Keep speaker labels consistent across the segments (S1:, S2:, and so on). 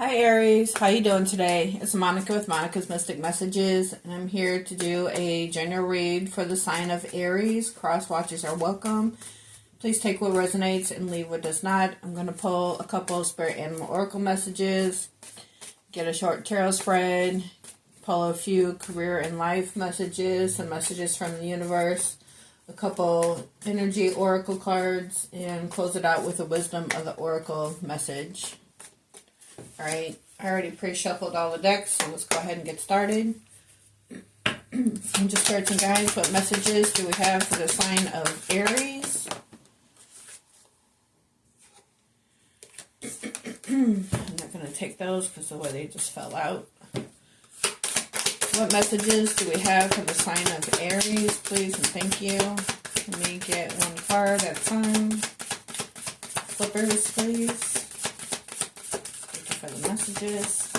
S1: Hi Aries, how you doing today? It's Monica with Monica's Mystic Messages, and I'm here to do a general read for the sign of Aries. Cross watchers are welcome. Please take what resonates and leave what does not. I'm going to pull a couple of spirit animal oracle messages, get a short tarot spread, pull a few career and life messages, some messages from the universe, a couple energy oracle cards, and close it out with a wisdom of the oracle message. Alright, I already pre-shuffled all the decks, so let's go ahead and get started. I'm just searching, guys, what messages do we have for the sign of Aries? I'm not going to take those because the way they just fell out. What messages do we have for the sign of Aries, please and thank you. Let me get one card at a time. Flippers, please. For the messages.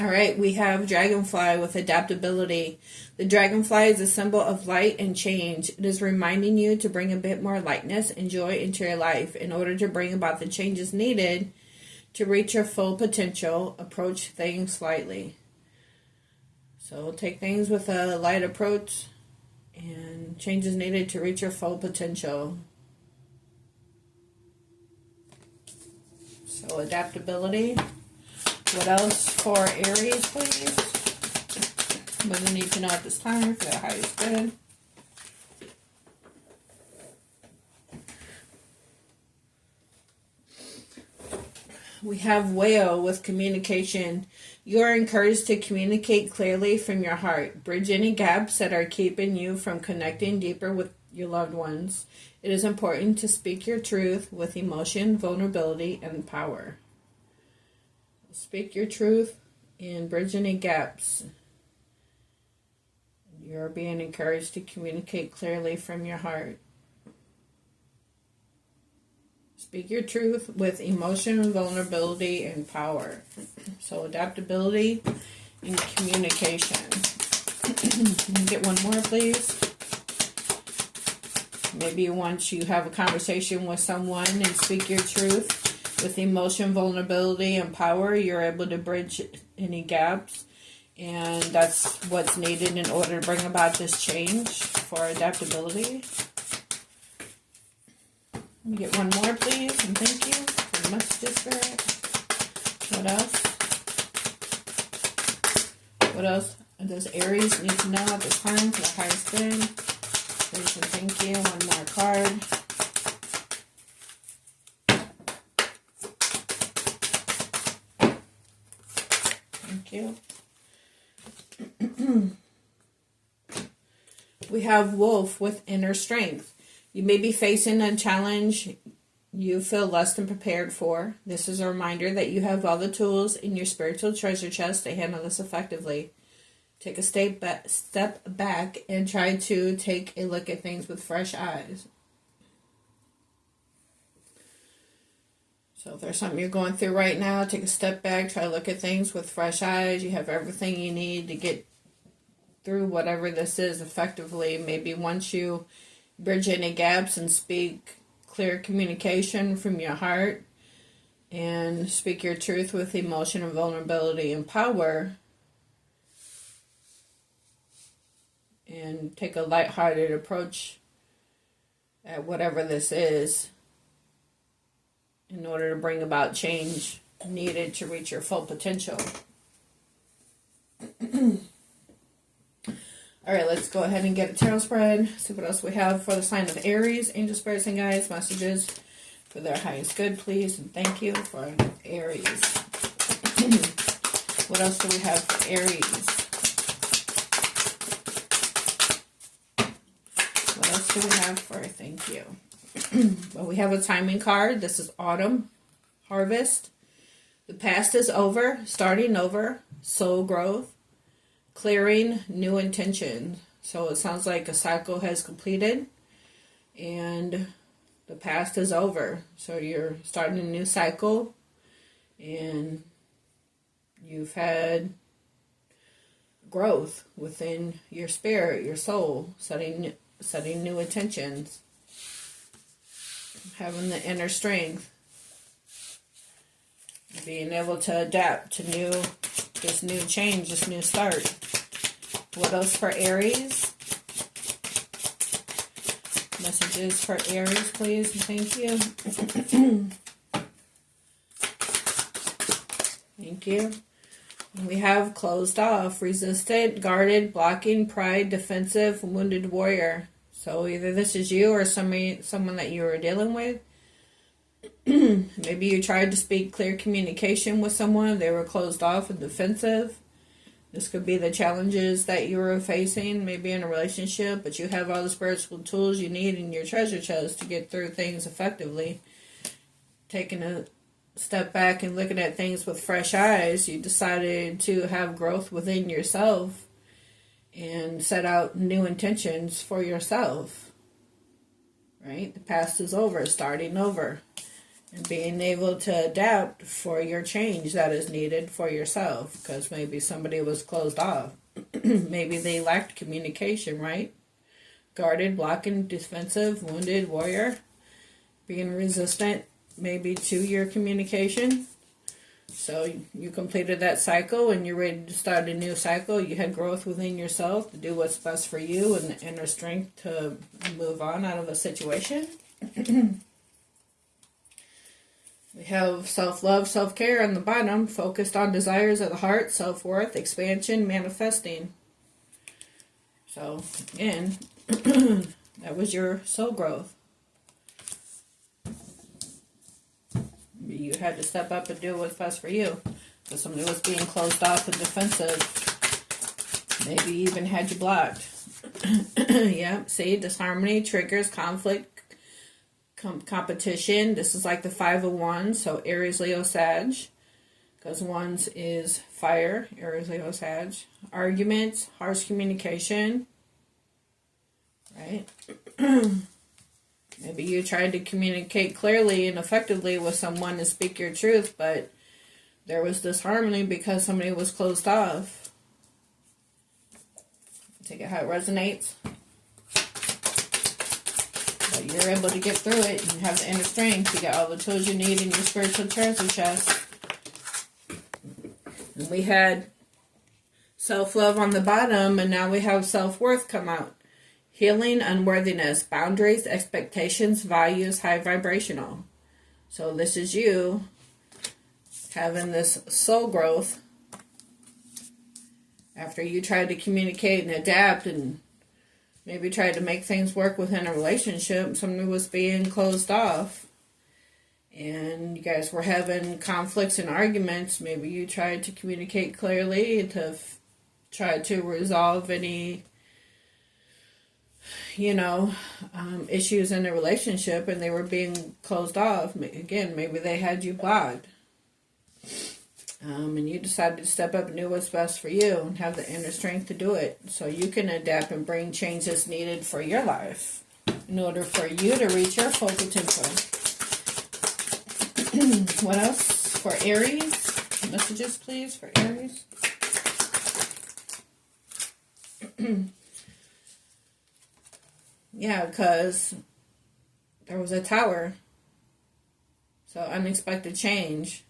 S1: Alright, we have Dragonfly with adaptability. The dragonfly is a symbol of light and change. It is reminding you to bring a bit more lightness and joy into your life in order to bring about the changes needed to reach your full potential. Approach things lightly. So take things with a light approach and changes needed to reach your full potential. So adaptability. What else for Aries, please? What do you need to know at this time for their highest good? We have Whale with communication. You are encouraged to communicate clearly from your heart. Bridge any gaps that are keeping you from connecting deeper with your loved ones. It is important to speak your truth with emotion, vulnerability, and power. Speak your truth and bridge any gaps. You're being encouraged to communicate clearly from your heart. Speak your truth with emotion, vulnerability, and power. So adaptability and communication. Can you get one more, please? Maybe once you have a conversation with someone and speak your truth with emotion, vulnerability, and power, you're able to bridge any gaps. And that's what's needed in order to bring about this change for adaptability. Let me get one more, please, and thank you for the messages, Spirit. What else? What else does Aries need to know at this time for the highest good? Please and thank you. One more card. Thank you. We have Wolf with inner strength. You may be facing a challenge you feel less than prepared for. This is a reminder that you have all the tools in your spiritual treasure chest to handle this effectively. Take a step back and try to take a look at things with fresh eyes. So if there's something you're going through right now, take a step back, try to look at things with fresh eyes. You have everything you need to get through whatever this is effectively. Maybe once you bridge any gaps and speak clear communication from your heart and speak your truth with emotion and vulnerability and power, and take a lighthearted approach at whatever this is in order to bring about change needed to reach your full potential. Alright, let's go ahead and get a tarot spread. See what else we have for the sign of Aries. Angel, spirits, and guides, messages for their highest good, please. And thank you for Aries. What else do we have for Aries? What else do we have for thank you? Well, we have a timing card. This is autumn, harvest. The past is over, starting over, soul growth, clearing new intention. So it sounds like a cycle has completed and the past is over. So you're starting a new cycle and you've had growth within your spirit, your soul, setting new intentions. having the inner strength, being able to adapt to this new change, this new start. What else for Aries? Messages for Aries, please. Thank you. Thank you. We have closed off, resistant, guarded, blocking, pride, defensive, wounded warrior. So either this is you or someone that you are dealing with. Maybe you tried to speak clear communication with someone. They were closed off and defensive. This could be the challenges that you were facing, maybe in a relationship, but you have all the spiritual tools you need in your treasure chest to get through things effectively. Taking a step back and looking at things with fresh eyes, you decided to have growth within yourself and set out new intentions for yourself. Right? The past is over, starting over. And being able to adapt for your change that is needed for yourself. Because maybe somebody was closed off. Maybe they lacked communication, right? Guarded, blocking, defensive, wounded, warrior. Being resistant maybe to your communication. So you completed that cycle and you're ready to start a new cycle. You had growth within yourself to do what's best for you and the inner strength to move on out of a situation. We have self-love, self-care on the bottom, focused on desires of the heart, self-worth, expansion, manifesting. So, again, that was your soul growth. You had to step up and do what's best for you. Because somebody was being closed off and defensive. Maybe even had you blocked. Yeah, see, disharmony, triggers, conflict, competition. This is like the 5 of Wands, so Aries, Leo, Sag, because Wands is fire. Aries, Leo, Sag. Arguments, harsh communication, right? Maybe you tried to communicate clearly and effectively with someone and speak your truth, but there was disharmony because somebody was closed off. Take it how it resonates. But you're able to get through it and have the inner strength. You got all the tools you need in your spiritual treasure chest. And we had self-love on the bottom, and now we have self-worth come out. Healing, unworthiness, boundaries, expectations, values, high vibrational. So this is you having this soul growth after you tried to communicate and adapt and maybe tried to make things work within a relationship. Somebody was being closed off. And you guys were having conflicts and arguments. Maybe you tried to communicate clearly to try to resolve any, issues in the relationship. And they were being closed off. Again, maybe they had you blocked. And you decided to step up and do what's best for you and have the inner strength to do it. So you can adapt and bring changes needed for your life in order for you to reach your full potential. What else for Aries? Messages, please, for Aries. Yeah, because there was a tower. So unexpected change.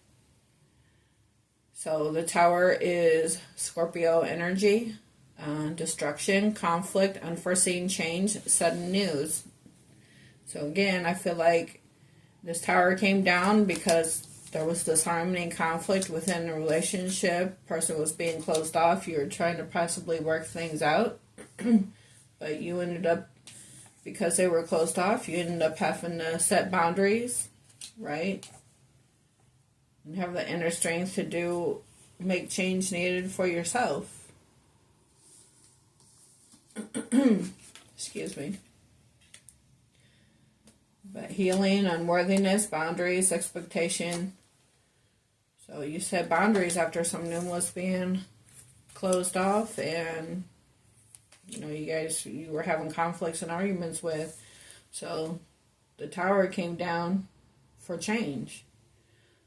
S1: So the tower is Scorpio energy, destruction, conflict, unforeseen change, sudden news. So again, I feel like this tower came down because there was disharmony and conflict within the relationship. Person was being closed off. You were trying to possibly work things out. But you ended up, because they were closed off, you ended up having to set boundaries, right? And have the inner strength to make change needed for yourself. Excuse me. But healing, unworthiness, boundaries, expectation. So you set boundaries after someone was being closed off, and you were having conflicts and arguments with. So the tower came down for change.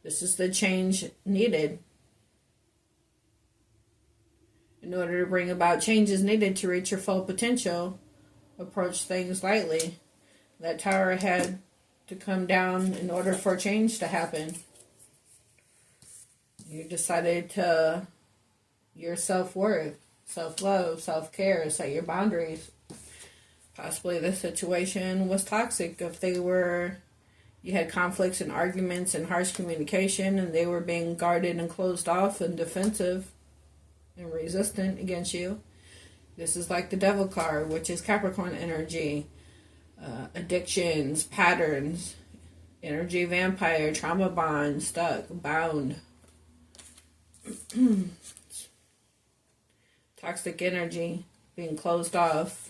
S1: This is the change needed. In order to bring about changes needed to reach your full potential, approach things lightly. That tower had to come down in order for change to happen. You decided to your self-worth, self-love, self-care, set your boundaries. Possibly the situation was toxic. If you had conflicts and arguments and harsh communication, and they were being guarded and closed off and defensive and resistant against you. This is like the Devil card, which is Capricorn energy, addictions, patterns, energy vampire, trauma bond, stuck, bound. Toxic energy, being closed off.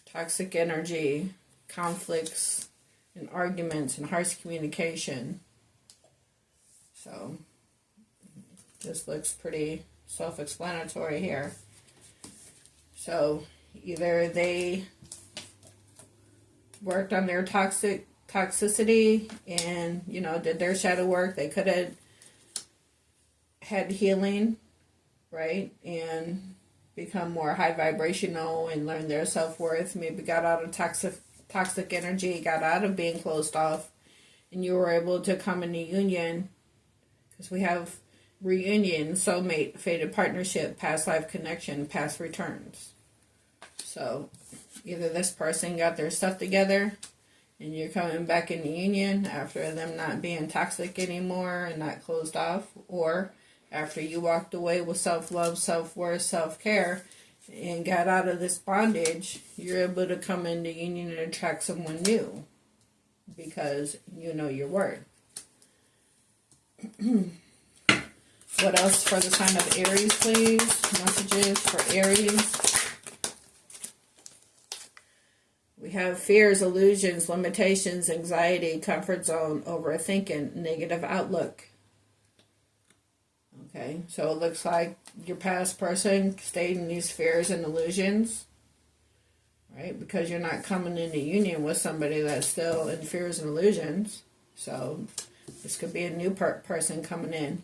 S1: Toxic energy, conflicts and arguments and harsh communication. So, this looks pretty self-explanatory here. So, either they worked on their toxicity and, did their shadow work. They could have had healing, right? And become more high vibrational and learn their self-worth. Maybe got out of toxic energy, got out of being closed off, and you were able to come into union, because we have reunion, soulmate, fated partnership, past life connection, past returns. So either this person got their stuff together and you're coming back into union after them not being toxic anymore and not closed off, or after you walked away with self-love, self-worth, self-care, and got out of this bondage, you're able to come into union and attract someone new because you know your worth. What else for the sign of Aries, please? Messages for Aries. We have fears, illusions, limitations, anxiety, comfort zone, overthinking, negative outlook. Okay, so it looks like your past person stayed in these fears and illusions, right? Because you're not coming into union with somebody that's still in fears and illusions. So this could be a new person coming in,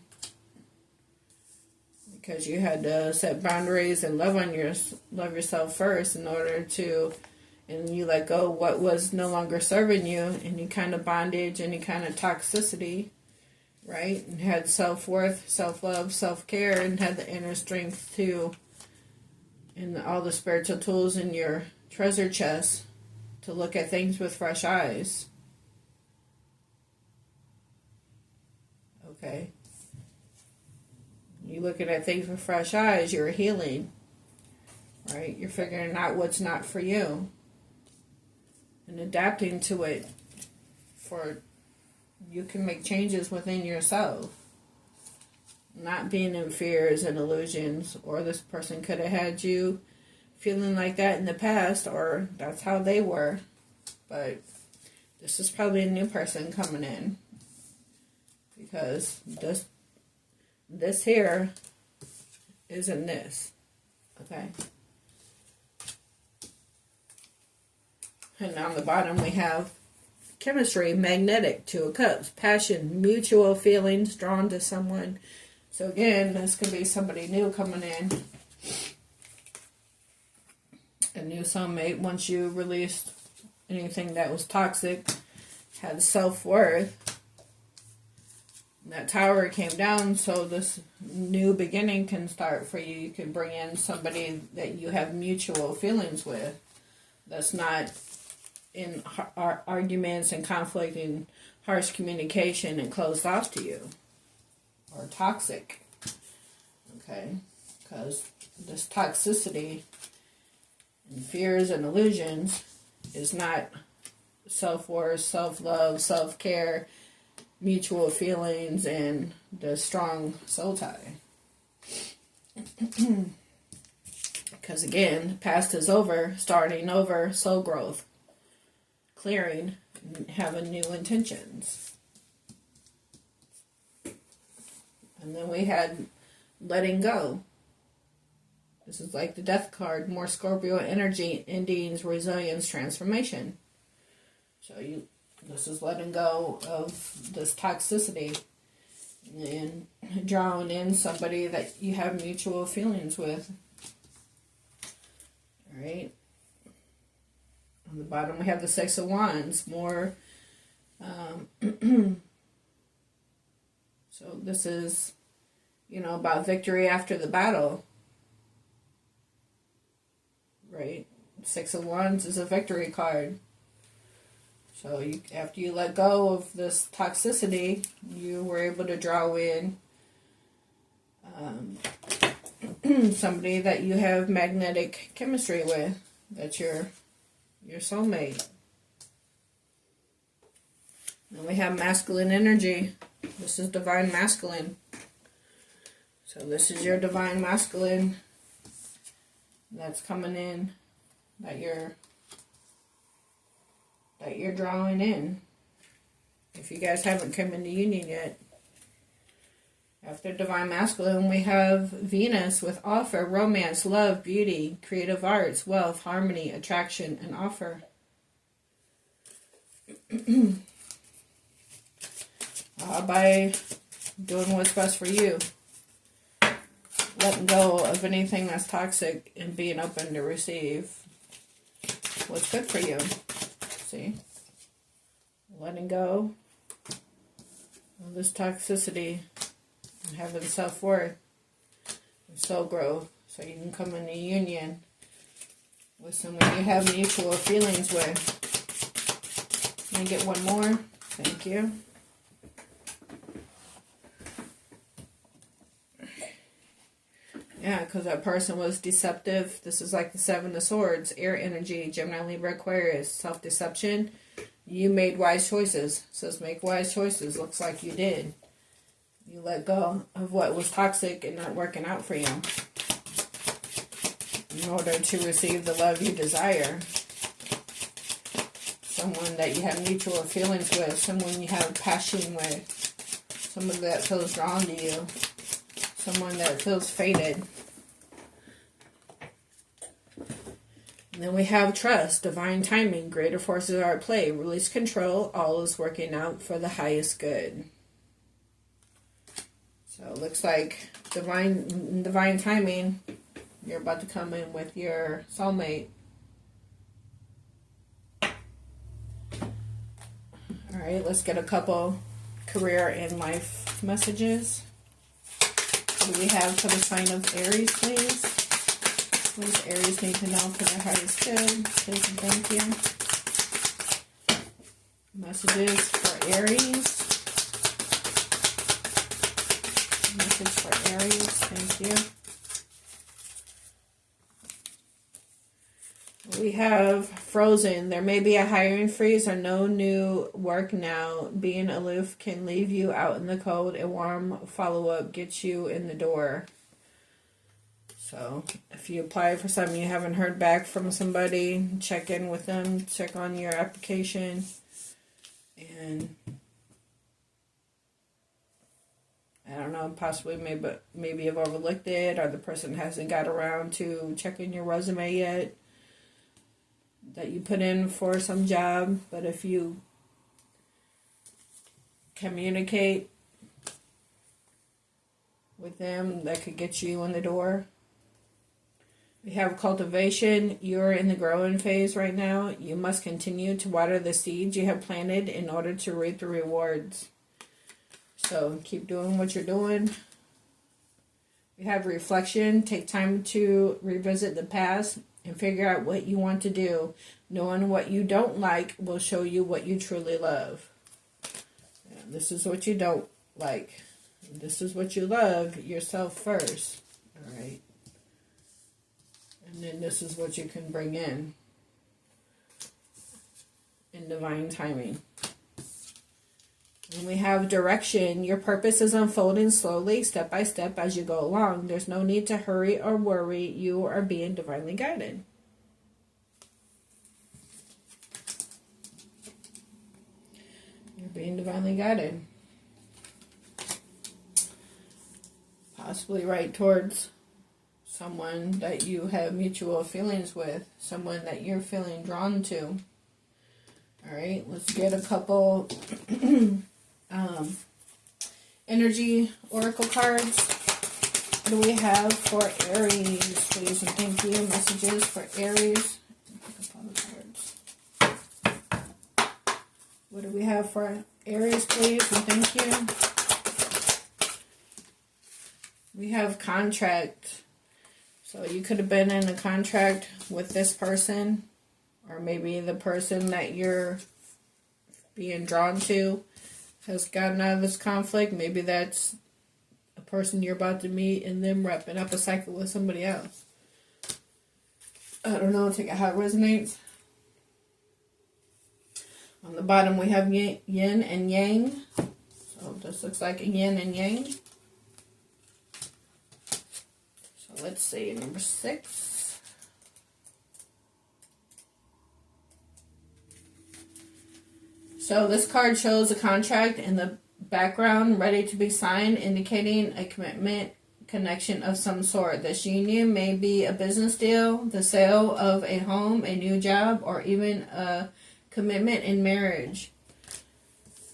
S1: because you had to set boundaries and love yourself first in order to, and you let go what was no longer serving you, any kind of bondage, any kind of toxicity. Right? And had self-worth, self-love, self-care, and had the inner strength too, and all the spiritual tools in your treasure chest to look at things with fresh eyes. Okay? You looking at things with fresh eyes, you're healing. Right? You're figuring out what's not for you and adapting to it. For you can make changes within yourself. Not being in fears and illusions, or this person could have had you feeling like that in the past, or that's how they were. But this is probably a new person coming in, because this here isn't this. Okay? And on the bottom we have chemistry, magnetic, Two of Cups, passion, mutual feelings, drawn to someone. So again, this could be somebody new coming in. A new soulmate. Once you released anything that was toxic, had self-worth. That tower came down, so this new beginning can start for you. You can bring in somebody that you have mutual feelings with. That's not in arguments and conflict and harsh communication and closed off to you, or toxic. Okay, because this toxicity and fears and illusions is not self-worth, self-love, self-care, mutual feelings, and the strong soul tie. Because again, the past is over, starting over, soul growth. Clearing, and having new intentions. And then we had letting go. This is like the Death card, more Scorpio energy, endings, resilience, transformation. So this is letting go of this toxicity and drawing in somebody that you have mutual feelings with. All right. On the bottom we have the Six of Wands, more So this is, about victory after the battle, right? Six of Wands is a victory card. So after you let go of this toxicity, you were able to draw in somebody that you have magnetic chemistry with. That's your soulmate. And we have masculine energy. This is divine masculine. So this is your divine masculine that's coming in, that you're drawing in. If you guys haven't come into union yet. After divine masculine, we have Venus with offer, romance, love, beauty, creative arts, wealth, harmony, attraction, and offer. By doing what's best for you. Letting go of anything that's toxic and being open to receive what's good for you. See? Letting go of this toxicity and having self-worth and soul growth, so you can come into union with someone you have mutual feelings with. Can I get one more? Thank you. Yeah, because that person was deceptive. This is like the Seven of Swords, air energy, Gemini, Libra, Aquarius, self-deception. You made wise choices. It says make wise choices. Looks like you did. You let go of what was toxic and not working out for you in order to receive the love you desire. Someone that you have mutual feelings with, someone you have passion with, someone that feels drawn to you, someone that feels fated. And then we have trust, divine timing, greater forces are at play, release control, all is working out for the highest good. So it looks like divine timing, you're about to come in with your soulmate. Alright, let's get a couple career and life messages. What do we have for the sign of Aries, please? What does Aries need to know for their highest good? Please and thank you. Messages for Aries. Message for Aries. Thank you. We have Frozen. There may be a hiring freeze or no new work now. Being aloof can leave you out in the cold. A warm follow-up gets you in the door. So if you apply for something you haven't heard back from somebody, check in with them, check on your application, and I don't know, possibly maybe you've overlooked it, or the person hasn't got around to checking your resume yet that you put in for some job. But if you communicate with them, that could get you in the door. We have cultivation. You're in the growing phase right now. You must continue to water the seeds you have planted in order to reap the rewards. So keep doing what you're doing. We have reflection. Take time to revisit the past and figure out what you want to do. Knowing what you don't like will show you what you truly love. Yeah, this is what you don't like. This is what you love, yourself first. All right. And then this is what you can bring in divine timing. And we have direction. Your purpose is unfolding slowly, step by step as you go along. There's no need to hurry or worry. You are being divinely guided. You're being divinely guided. Possibly right towards someone that you have mutual feelings with, someone that you're feeling drawn to. All right, let's get a couple energy oracle cards. What do we have for Aries, please and thank you? Messages for Aries. What do we have for Aries, please? And thank you. We have contract. So you could have been in a contract with this person, or maybe the person that you're being drawn to has gotten out of this conflict. Maybe that's a person you're about to meet and them wrapping up a cycle with somebody else. I don't know, take it how it resonates. On the bottom we have yin and yang. So this looks like a yin and yang. So let's see, number 6. So this card shows a contract in the background ready to be signed, indicating a commitment connection of some sort. This union may be a business deal, the sale of a home, a new job, or even a commitment in marriage.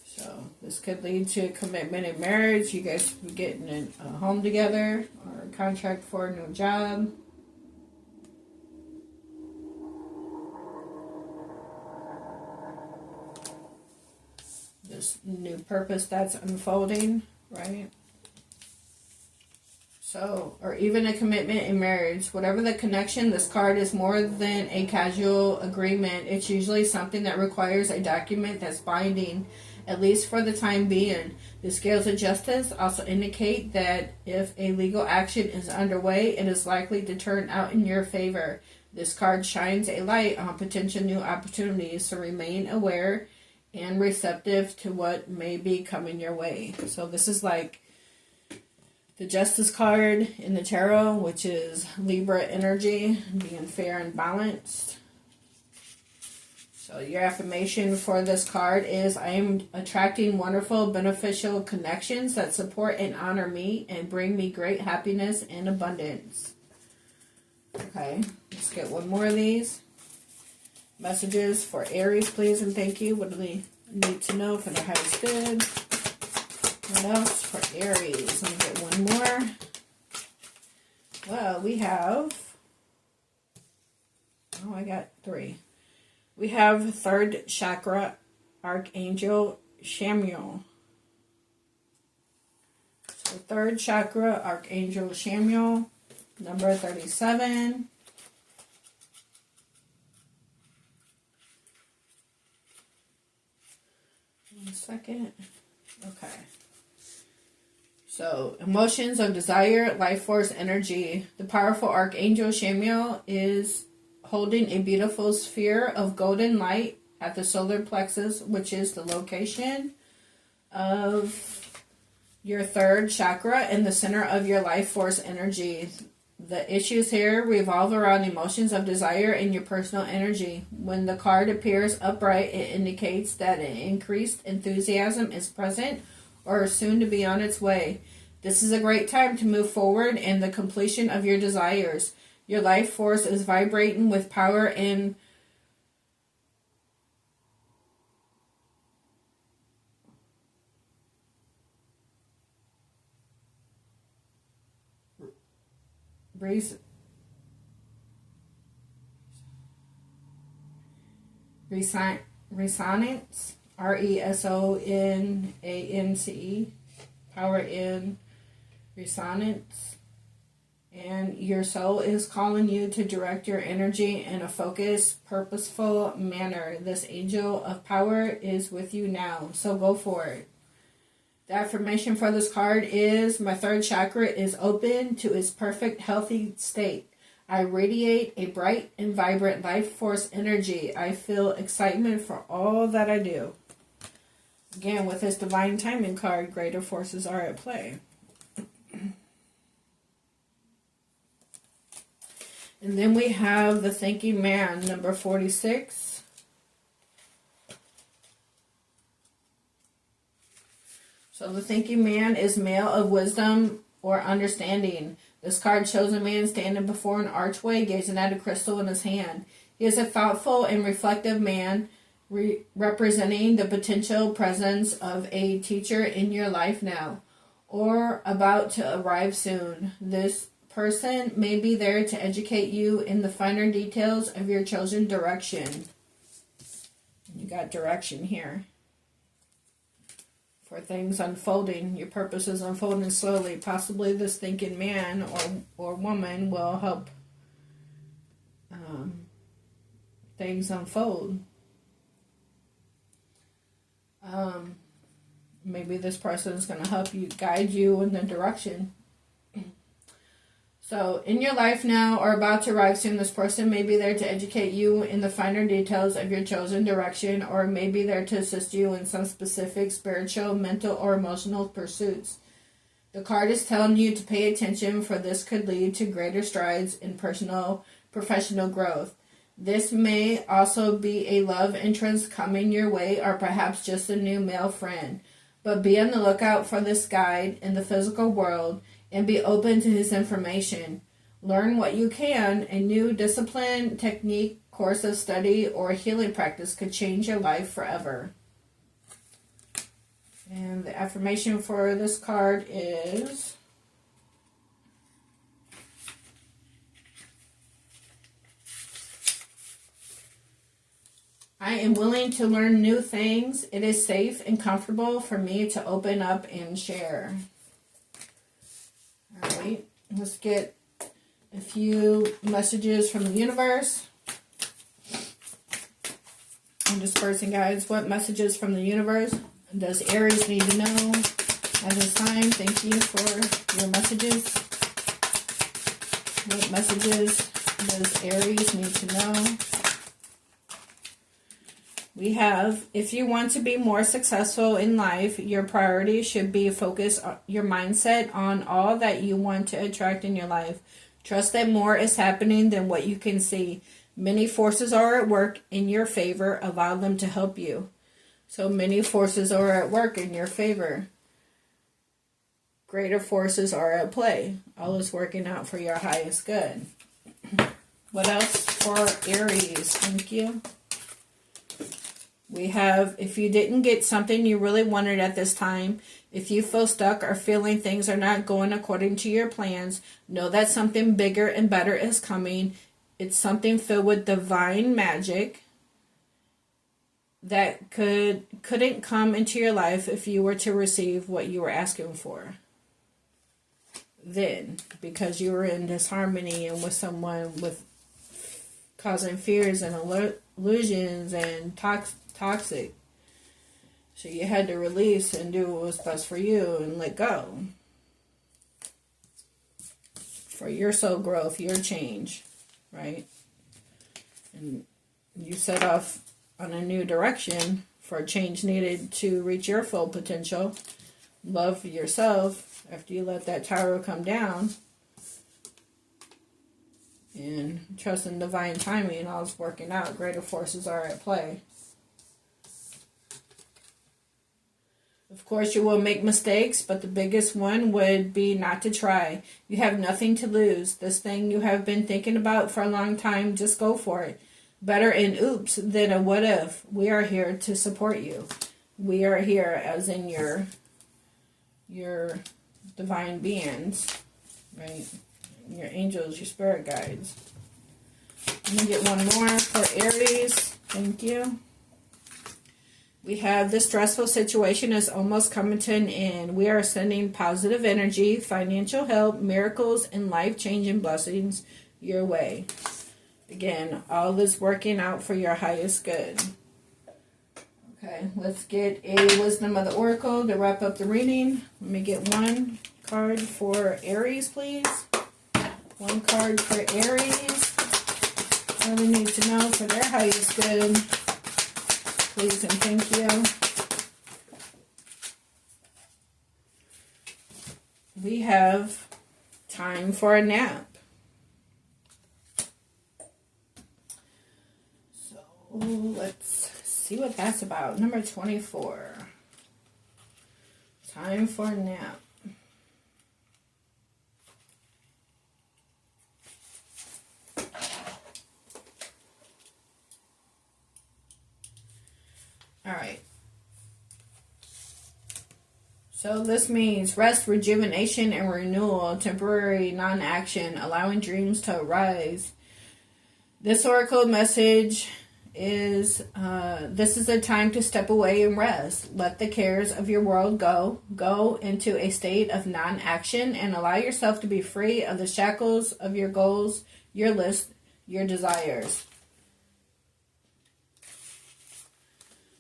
S1: So this could lead to a commitment in marriage. You guys could be getting a home together, or a contract for a new job. This new purpose that's unfolding, right? So, or even a commitment in marriage. Whatever the connection, this card is more than a casual agreement. It's usually something that requires a document that's binding, at least for the time being. The scales of justice also indicate that if a legal action is underway, it is likely to turn out in your favor. This card shines a light on potential new opportunities, so remain aware and receptive to what may be coming your way. So this is like the Justice card in the tarot, which is Libra energy, being fair and balanced. So your affirmation for this card is, I am attracting wonderful, beneficial connections that support and honor me and bring me great happiness and abundance. Okay, let's get one more of these. Messages for Aries, please, and thank you. What do we need to know for the highest good? What else for Aries? Let me get one more. Well, we have... Oh, I got 3. We have 3rd chakra, Archangel Chamuel. So 3rd chakra, Archangel Chamuel, number 37. One second. Okay. So, emotions of desire, life force, energy. The powerful Archangel Chamuel is holding a beautiful sphere of golden light at the solar plexus, which is the location of your 3rd chakra in the center of your life force energy. The issues here revolve around emotions of desire and your personal energy. When the card appears upright, it indicates that an increased enthusiasm is present or soon to be on its way. This is a great time to move forward in the completion of your desires. Your life force is vibrating with power and resonance, RESONANCE, power in resonance, and your soul is calling you to direct your energy in a focused, purposeful manner. This angel of power is with you now, so go for it. The affirmation for this card is, my 3rd chakra is open to its perfect, healthy state. I radiate a bright and vibrant life force energy. I feel excitement for all that I do. Again, with this divine timing card, greater forces are at play. And then we have the Thinking Man, number 46. So the Thinking Man is male of wisdom or understanding. This card shows a man standing before an archway, gazing at a crystal in his hand. He is a thoughtful and reflective man, representing the potential presence of a teacher in your life now, or about to arrive soon. This person may be there to educate you in the finer details of your chosen direction. You got direction here. for things unfolding. Your purpose is unfolding slowly. Possibly this thinking man or woman will help things unfold. Maybe this person is going to help you, guide you in the direction. So, in your life now or about to arrive soon, this person may be there to educate you in the finer details of your chosen direction, or may be there to assist you in some specific spiritual, mental, or emotional pursuits. The card is telling you to pay attention, for this could lead to greater strides in personal, professional growth. This may also be a love interest coming your way, or perhaps just a new male friend. But be on the lookout for this guide in the physical world, and be open to his information. Learn what you can. A new discipline, technique, course of study, or healing practice could change your life forever. And the affirmation for this card is, I am willing to learn new things. It is safe and comfortable for me to open up and share. Alright, let's get a few messages from the universe. I'm dispersing, guys. What messages from the universe does Aries need to know at this time? Thank you for your messages. What messages does Aries need to know? We have, if you want to be more successful in life, your priority should be focus your mindset on all that you want to attract in your life. Trust that more is happening than what you can see. Many forces are at work in your favor. Allow them to help you. So many forces are at work in your favor. Greater forces are at play. All is working out for your highest good. What else for Aries? Thank you. We have, if you didn't get something you really wanted at this time, if you feel stuck or feeling things are not going according to your plans, know that something bigger and better is coming. It's something filled with divine magic that couldn't come into your life if you were to receive what you were asking for. Then, because you were in disharmony and with someone with causing fears and illusions and toxic. So you had to release and do what was best for you and let go. For your soul growth, your change, right? And you set off on a new direction for a change needed to reach your full potential. Love yourself after you let that tower come down. And trust in divine timing, all's working out. Greater forces are at play. Of course, you will make mistakes, but the biggest one would be not to try. You have nothing to lose. This thing you have been thinking about for a long time, just go for it. Better an oops than a what if. We are here to support you. We are here as in your divine beings, right? Your angels, your spirit guides. Let me get one more for Aries. Thank you. We have the stressful situation is almost coming to an end. We are sending positive energy, financial help, miracles, and life-changing blessings your way. Again, all is working out for your highest good. Okay, let's get a Wisdom of the Oracle to wrap up the reading. Let me get one card for Aries, please. One card for Aries. What do they need to know for their highest good? Please and thank you. We have time for a nap. So let's see what that's about. Number 24. Time for a nap. All right. So this means rest, rejuvenation, and renewal, temporary non-action, allowing dreams to arise. This oracle message is this is a time to step away and rest. Let the cares of your world go. Go into a state of non-action and allow yourself to be free of the shackles of your goals, your list, your desires.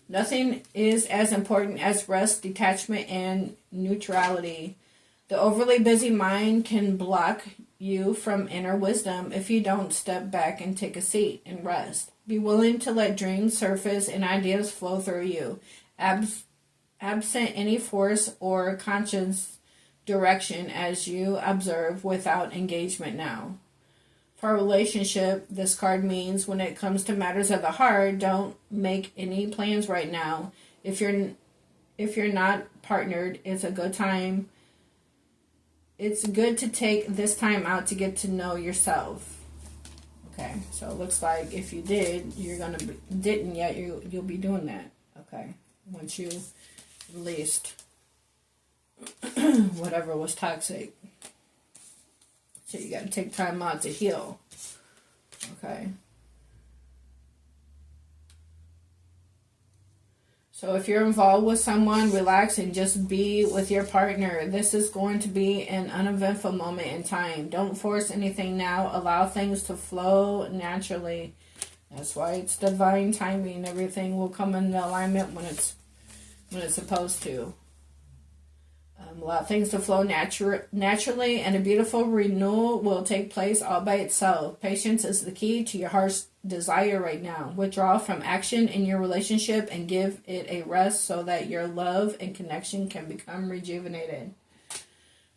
S1: Nothing is as important as rest, detachment, and neutrality. The overly busy mind can block you from inner wisdom if you don't step back and take a seat and rest. Be willing to let dreams surface and ideas flow through you, absent any force or conscious direction as you observe without engagement now. For a relationship, this card means when it comes to matters of the heart, don't make any plans right now. If you're not partnered, it's a good time. It's good to take this time out to get to know yourself. Okay, so it looks like if you did, didn't yet, you'll be doing that. Okay, once you released whatever was toxic. So you got to take time out to heal. Okay. So if you're involved with someone, relax and just be with your partner. This is going to be an uneventful moment in time. Don't force anything now. Allow things to flow naturally. That's why it's divine timing. Everything will come into alignment when it's supposed to. Allow things to flow naturally, and a beautiful renewal will take place all by itself. Patience is the key to your heart's desire right now. Withdraw from action in your relationship and give it a rest so that your love and connection can become rejuvenated.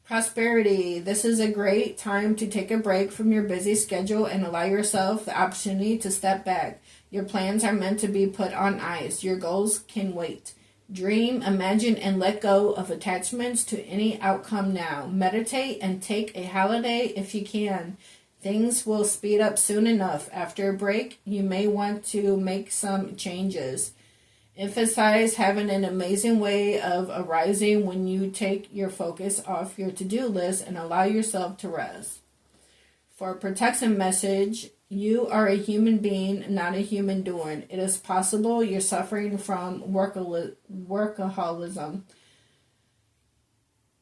S1: Prosperity. This is a great time to take a break from your busy schedule and allow yourself the opportunity to step back. Your plans are meant to be put on ice. Your goals can wait. Dream, imagine, and let go of attachments to any outcome now. Meditate and take a holiday if you can. Things will speed up soon enough. After a break, you may want to make some changes. Emphasize having an amazing way of arising when you take your focus off your to-do list and allow yourself to rest. For a protection message, you are a human being, not a human doing. It is possible you're suffering from workaholism.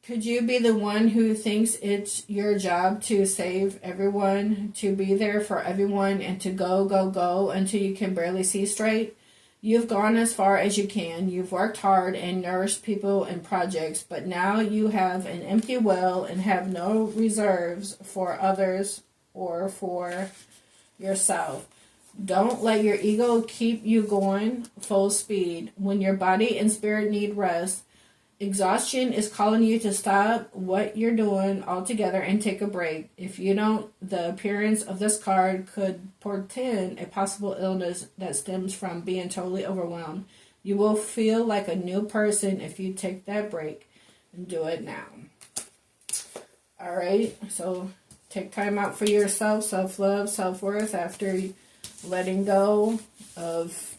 S1: Could you be the one who thinks it's your job to save everyone, to be there for everyone, and to go until you can barely see straight? You've gone as far as you can. You've worked hard and nourished people and projects, but now you have an empty well and have no reserves for others or for yourself. Don't let your ego keep you going full speed. When your body and spirit need rest, exhaustion is calling you to stop what you're doing altogether and take a break. If you don't, the appearance of this card could portend a possible illness that stems from being totally overwhelmed. You will feel like a new person if you take that break and do it now. All right, so take time out for yourself, self-love, self-worth after letting go of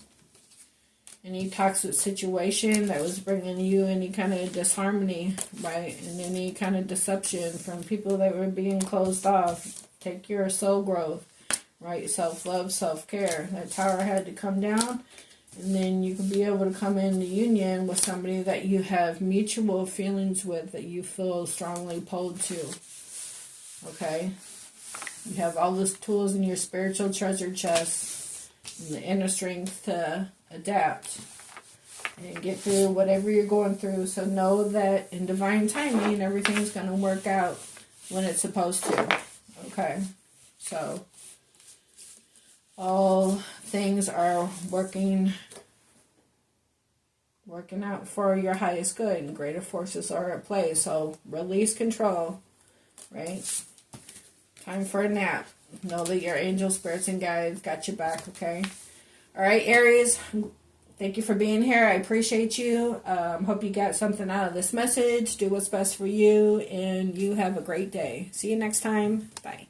S1: any toxic situation that was bringing you any kind of disharmony, right? And any kind of deception from people that were being closed off. Take your soul growth, right? Self-love, self-care. That tower had to come down. And then you can be able to come into union with somebody that you have mutual feelings with, that you feel strongly pulled to. Okay? You have all those tools in your spiritual treasure chest and the inner strength to adapt and get through whatever you're going through. So know that in divine timing, everything's going to work out when it's supposed to. Okay? So all things are working out for your highest good, and greater forces are at play. So release control, right? Time for a nap. Know that your angel spirits and guides got your back, okay? All right, Aries, thank you for being here. I appreciate you. Hope you got something out of this message. Do what's best for you, and you have a great day. See you next time. Bye.